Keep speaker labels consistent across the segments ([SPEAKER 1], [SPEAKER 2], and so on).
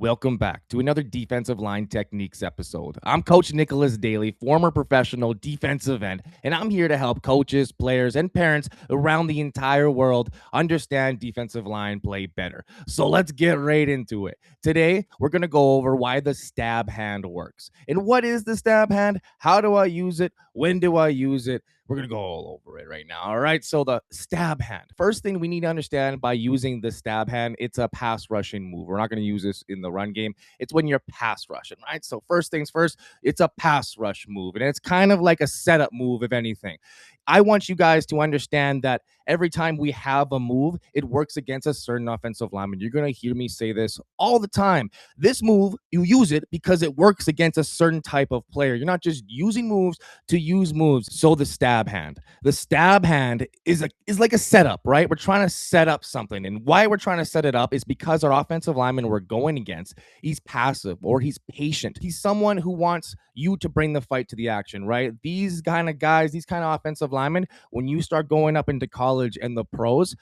[SPEAKER 1] Welcome back to another defensive line techniques episode. I'm Coach Nicholas Dheilly, former professional defensive end, and I'm here to help coaches, players, and parents around the entire world understand defensive line play better. So let's get right into it. Today, we're going to go over why the stab hand works. And what is the stab hand? How do I use it? When do I use it? We're going to go all over it right now. All right. So the stab hand. First thing we need to understand by using the stab hand, it's a pass rushing move. We're not going to use this in the run game. It's when you're pass rushing, right? So first things first, it's a pass rush move. And it's kind of like a setup move, if anything. I want you guys to understand that every time we have a move, it works against a certain offensive lineman. You're going to hear me say this all the time. This move, you use it because it works against a certain type of player. You're not just using moves to use moves. So the stab hand. The stab hand is like a setup, right? We're trying to set up something. And why we're trying to set it up is because our offensive lineman we're going against, he's passive or he's patient. He's someone who wants you to bring the fight to the action, right? These kind of guys, these kind of offensive linemen, when you start going up into college and the pros,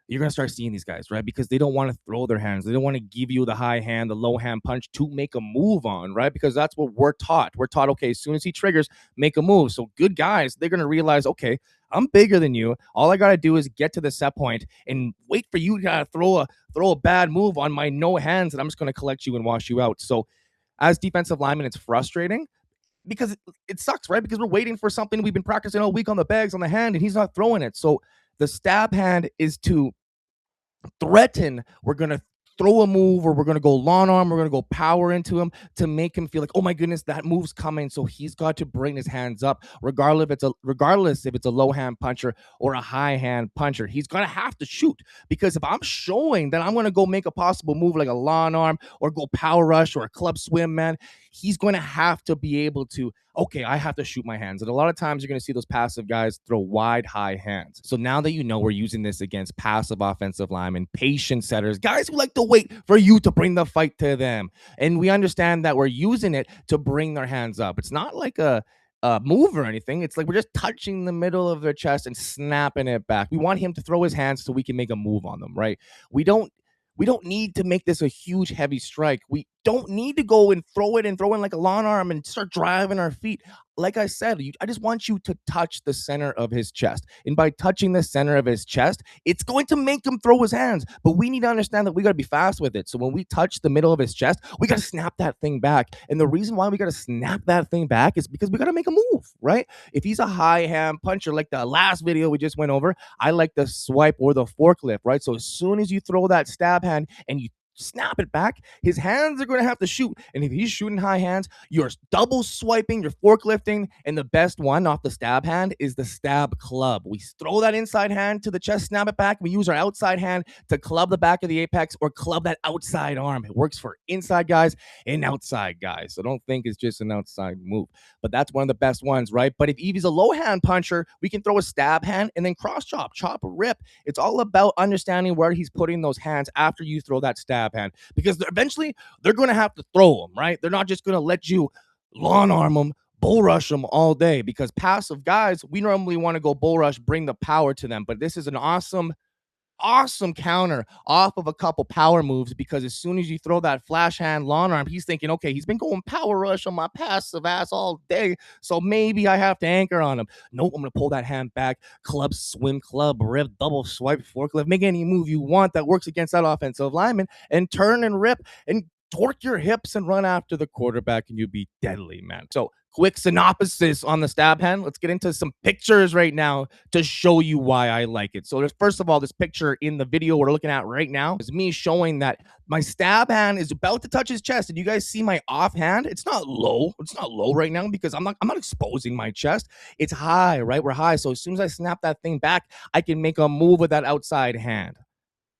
[SPEAKER 1] you're going to start seeing these guys, right? Because they don't want to throw their hands. They don't want to give you the high hand, the low hand punch to make a move on, right? Because that's what we're taught. We're taught, okay, as soon as he triggers, make a move. So good guys, they're going to realize, okay, I'm bigger than you. All I got to do is get to the set point and wait for you to throw a bad move on my no hands, and I'm just going to collect you and wash you out. So as defensive linemen, it's frustrating because it sucks, right? Because we're waiting for something we've been practicing all week on the bags, on the hand, and he's not throwing it. So the stab hand is to threaten. We're going to throw a move, or we're going to go long arm, we're going to go power into him to make him feel like, oh my goodness, that move's coming. So he's got to bring his hands up, regardless if it's a low hand puncher or a high hand puncher. He's going to have to shoot, because if I'm showing that I'm going to go make a possible move like a long arm or go power rush or a club swim, man, he's going to have to be able to, okay, I have to shoot my hands. And a lot of times you're going to see those passive guys throw wide, high hands. So now that you know we're using this against passive offensive linemen, patient setters, guys who like to wait for you to bring the fight to them. And we understand that we're using it to bring their hands up. It's not like a move or anything. It's like we're just touching the middle of their chest and snapping it back. We want him to throw his hands so we can make a move on them, right? We don't need to make this a huge heavy strike. We don't need to go and throw in like a long arm and start driving our feet. Like I said, I just want you to touch the center of his chest. And by touching the center of his chest, it's going to make him throw his hands. But we need to understand that we got to be fast with it. So when we touch the middle of his chest, we got to snap that thing back. And the reason why we got to snap that thing back is because we got to make a move, right? If he's a high hand puncher, like the last video we just went over, I like the swipe or the forklift, right? So as soon as you throw that stab hand and you snap it back, his hands are going to have to shoot. And if he's shooting high hands, you're double swiping, you're forklifting. And the best one off the stab hand is the stab club. We throw that inside hand to the chest, snap it back. We use our outside hand to club the back of the apex or club that outside arm. It works for inside guys and outside guys. So don't think it's just an outside move, but that's one of the best ones, right? But if Evie's a low hand puncher, we can throw a stab hand and then cross chop, rip. It's all about understanding where he's putting those hands after you throw that stab hand, because eventually they're going to have to throw them, right? They're not just going to let you long arm them, bull rush them all day, because passive guys, we normally want to go bull rush, bring the power to them. But this is an awesome counter off of a couple power moves, because as soon as you throw that flash hand long arm, he's thinking, okay, he's been going power rush on my passive ass all day, so maybe I have to anchor on him. Nope, I'm going to pull that hand back, club, swim, club, rip, double swipe, forklift, make any move you want that works against that offensive lineman, and turn and rip and torque your hips and run after the quarterback, and you be deadly, man. So quick synopsis on the stab hand. Let's get into some pictures right now to show you why I like it. So there's, first of all, this picture in the video we're looking at right now is me showing that my stab hand is about to touch his chest. And you guys see my off hand? It's not low. It's not low right now because I'm not exposing my chest. It's high, right? We're high. So as soon as I snap that thing back, I can make a move with that outside hand.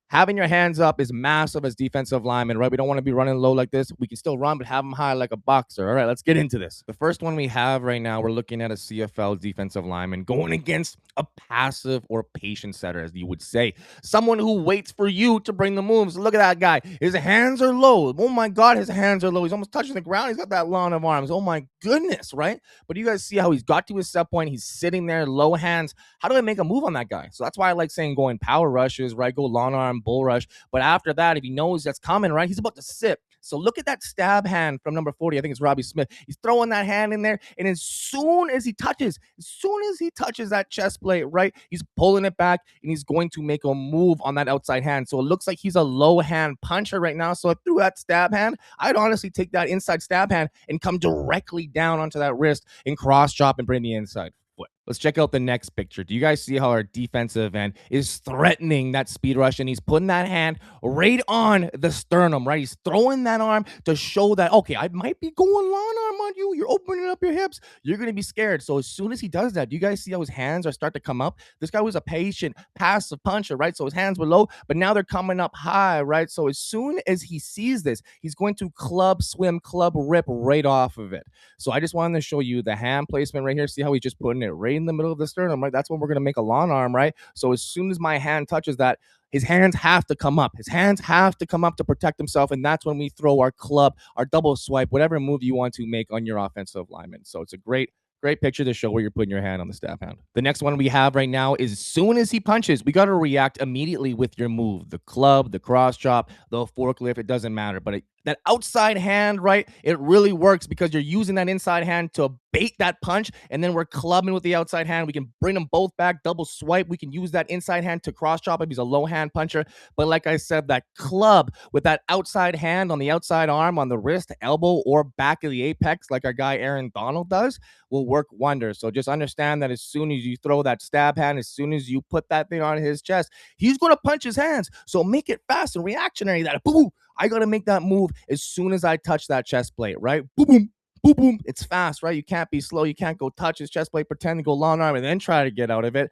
[SPEAKER 1] Having your hands up is massive as defensive linemen, right? We don't want to be running low like this. We can still run, but have them high like a boxer. All right, let's get into this. The first one we have right now, we're looking at a CFL defensive lineman going against a passive or patient setter, as you would say. Someone who waits for you to bring the moves. Look at that guy. His hands are low. Oh my God, his hands are low. He's almost touching the ground. He's got that long of arms. Oh my goodness, right? But you guys see how he's got to his set point. He's sitting there, low hands. How do I make a move on that guy? So that's why I like saying going power rushes, right? Go long arm, bull rush. But after that, if he knows that's coming, right, he's about to sit. So look at that stab hand from number 40. I think it's Robbie Smith. He's throwing that hand in there, and as soon as he touches that chest plate, right, he's pulling it back, and he's going to make a move on that outside hand. So it looks like he's a low hand puncher right now. So through that stab hand, I'd honestly take that inside stab hand and come directly down onto that wrist and cross chop and bring the inside foot. Let's check out the next picture. Do you guys see how our defensive end is threatening that speed rush, and he's putting that hand right on the sternum, right? He's throwing that arm to show that, okay, I might be going long arm on you. You're opening up your hips. You're going to be scared. So as soon as he does that, do you guys see how his hands are starting to come up? This guy was a patient, passive puncher, right? So his hands were low, but now they're coming up high, right? So as soon as he sees this, he's going to club swim, club rip right off of it. So I just wanted to show you the hand placement right here. See how he's just putting it right in the middle of the sternum, right? That's when we're going to make a long arm, right? So as soon as my hand touches that, his hands have to come up. His hands have to come up to protect himself. And that's when we throw our club, our double swipe, whatever move you want to make on your offensive lineman. So it's a great picture to show where you're putting your hand on the stab hand. The next one we have right now is as soon as he punches, we got to react immediately with your move. The club, the cross chop, the forklift, it doesn't matter. But that outside hand, right, it really works because you're using that inside hand to bait that punch, and then we're clubbing with the outside hand. We can bring them both back, double swipe. We can use that inside hand to cross chop if he's a low hand puncher. But like I said, that club with that outside hand on the outside arm, on the wrist, elbow, or back of the apex, like our guy Aaron Donald does, will work wonders. So just understand that as soon as you throw that stab hand, as soon as you put that thing on his chest, he's going to punch his hands. So make it fast and reactionary. That boom, I got to make that move as soon as I touch that chest plate, right? Boom, boom, boom, boom. It's fast, right? You can't be slow. You can't go touch his chest plate, pretend to go long arm, and then try to get out of it.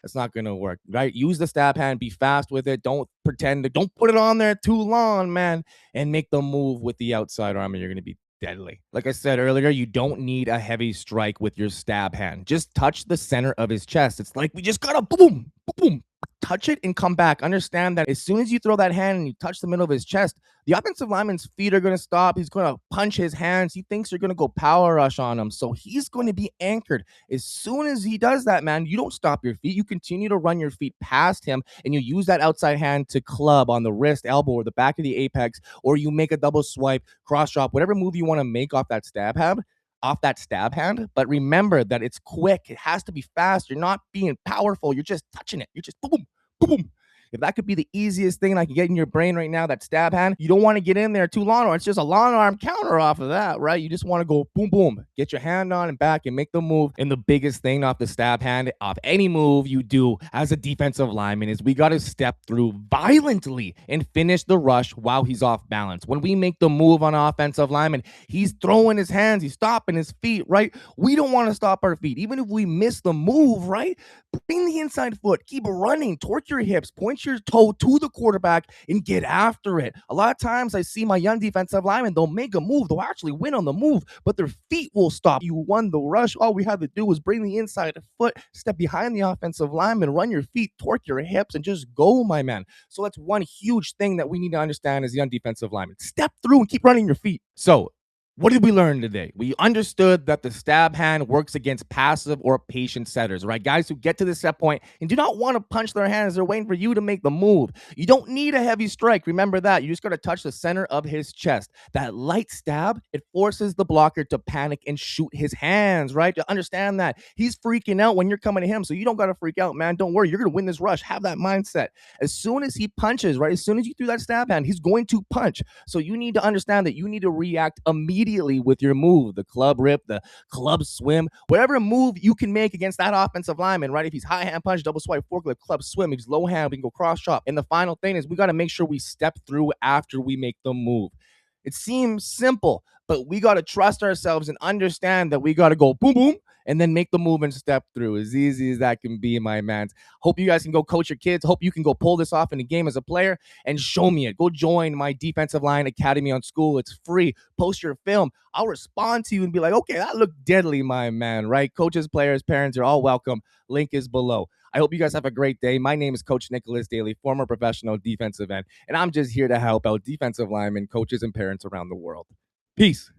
[SPEAKER 1] It's not going to work, right? Use the stab hand, be fast with it. Don't don't put it on there too long, man, and make the move with the outside arm, and you're going to be deadly. Like I said earlier, you don't need a heavy strike with your stab hand. Just touch the center of his chest. It's like we just got to boom, boom, touch it and come back. Understand that as soon as you throw that hand and you touch the middle of his chest, the offensive lineman's feet are going to stop. He's going to punch his hands. He thinks you're going to go power rush on him. So he's going to be anchored. As soon as he does that, man, you don't stop your feet. You continue to run your feet past him, and you use that outside hand to club on the wrist, elbow, or the back of the apex, or you make a double swipe, cross chop, whatever move you want to make off that stab hand. But remember that it's quick. It has to be fast. You're not being powerful. You're just touching it. You're just boom, boom, boom. If that could be the easiest thing I can get in your brain right now, that stab hand, you don't want to get in there too long, or it's just a long arm counter off of that, right? You just want to go boom, boom, get your hand on and back and make the move. And the biggest thing off the stab hand, off any move you do as a defensive lineman, is we got to step through violently and finish the rush while he's off balance. When we make the move on offensive lineman, he's throwing his hands, he's stopping his feet, right? We don't want to stop our feet. Even if we miss the move, right? Bring the inside foot, keep running, torque your hips, point your toe to the quarterback and get after it. A lot of times I see my young defensive linemen, they'll make a move, they'll actually win on the move, but their feet will stop. You won the rush. All we had to do was bring the inside foot, step behind the offensive lineman, run your feet, torque your hips, and just go, my man. So that's one huge thing that we need to understand as young defensive linemen. Step through and keep running your feet. So what did we learn today? We understood that the stab hand works against passive or patient setters, right? Guys who get to the set point and do not want to punch their hands. They're waiting for you to make the move. You don't need a heavy strike. Remember that. You just got to touch the center of his chest. That light stab, it forces the blocker to panic and shoot his hands, right? To understand that. He's freaking out when you're coming to him, so you don't got to freak out, man. Don't worry. You're going to win this rush. Have that mindset. As soon as he punches, right? As soon as you threw that stab hand, he's going to punch. So you need to understand that you need to react immediately with your move, the club rip, the club swim, whatever move you can make against that offensive lineman, right? If he's high hand punch, double swipe, forklift, club swim, if he's low hand, we can go cross chop. And the final thing is we got to make sure we step through after we make the move. It seems simple, but we got to trust ourselves and understand that we got to go boom, boom, and then make the move and step through. As easy as that can be, my man. Hope you guys can go coach your kids. Hope you can go pull this off in the game as a player and show me it. Go join my defensive line academy on school. It's free. Post your film. I'll respond to you and be like, okay, that looked deadly, my man, right? Coaches, players, parents are all welcome. Link is below. I hope you guys have a great day. My name is Coach Nicholas Dheilly, former professional defensive end, and I'm just here to help out defensive linemen, coaches, and parents around the world. Peace.